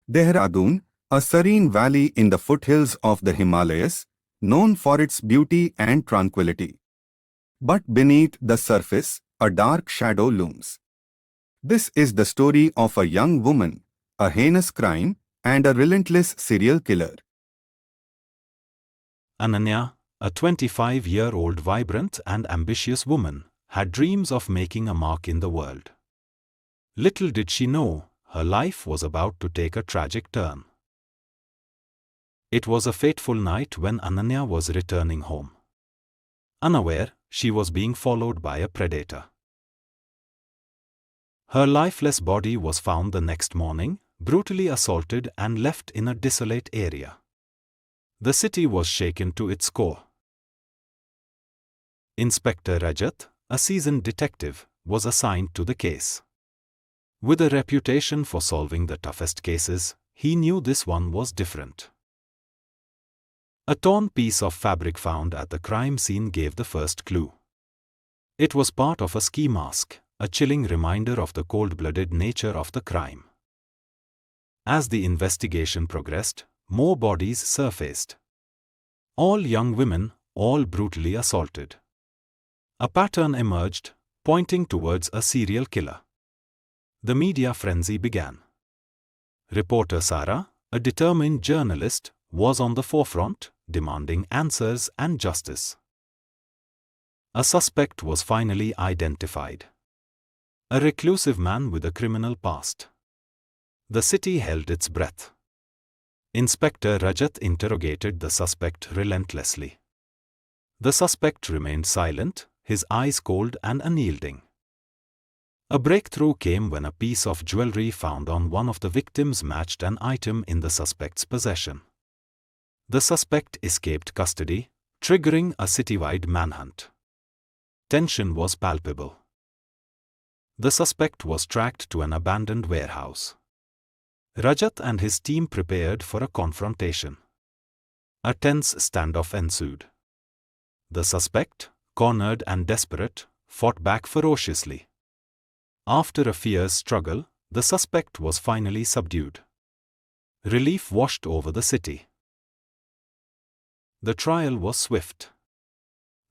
Dehradun, a serene valley in the foothills of the Himalayas, known for its beauty and tranquility. But beneath the surface, a dark shadow looms. This is the story of a young woman, a heinous crime, and a relentless serial killer. Ananya, a 25-year-old vibrant and ambitious woman, had dreams of making a mark in the world. Little did she know, her life was about to take a tragic turn. It was a fateful night when Ananya was returning home. Unaware, she was being followed by a predator. Her lifeless body was found the next morning, brutally assaulted and left in a desolate area. The city was shaken to its core. Inspector Rajat, a seasoned detective, was assigned to the case. With a reputation for solving the toughest cases, he knew this one was different. A torn piece of fabric found at the crime scene gave the first clue. It was part of a ski mask, a chilling reminder of the cold-blooded nature of the crime. As the investigation progressed, more bodies surfaced. All young women, all brutally assaulted. A pattern emerged, pointing towards a serial killer. The media frenzy began. Reporter Sarah, a determined journalist, was on the forefront, demanding answers and justice. A suspect was finally identified. A reclusive man with a criminal past. The city held its breath. Inspector Rajat interrogated the suspect relentlessly. The suspect remained silent, his eyes cold and unyielding. A breakthrough came when a piece of jewelry found on one of the victims matched an item in the suspect's possession. The suspect escaped custody, triggering a citywide manhunt. Tension was palpable. The suspect was tracked to an abandoned warehouse. Rajat and his team prepared for a confrontation. A tense standoff ensued. The suspect, cornered and desperate, fought back ferociously. After a fierce struggle, the suspect was finally subdued. Relief washed over the city. The trial was swift.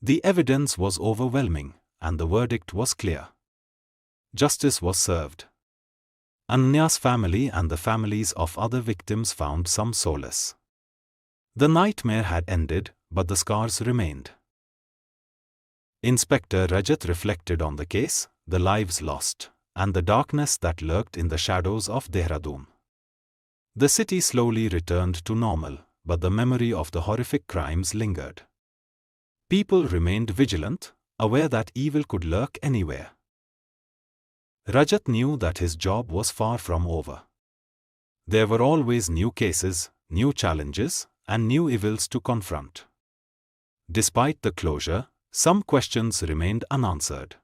The evidence was overwhelming, and the verdict was clear. Justice was served. Ananya's family and the families of other victims found some solace. The nightmare had ended, but the scars remained. Inspector Rajat reflected on the case, the lives lost, and the darkness that lurked in the shadows of Dehradun. The city slowly returned to normal, but the memory of the horrific crimes lingered. People remained vigilant, aware that evil could lurk anywhere. Rajat knew that his job was far from over. There were always new cases, new challenges, and new evils to confront. Despite the closure, some questions remained unanswered.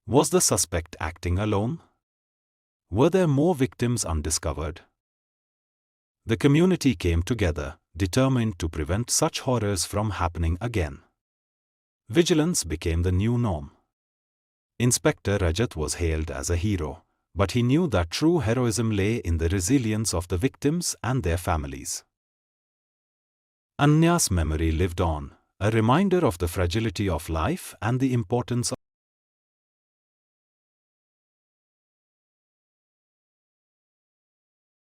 Was the suspect acting alone? Were there more victims undiscovered? The community came together, determined to prevent such horrors from happening again. Vigilance became the new norm. Inspector Rajat was hailed as a hero, but he knew that true heroism lay in the resilience of the victims and their families. Ananya's memory lived on, a reminder of the fragility of life and the importance of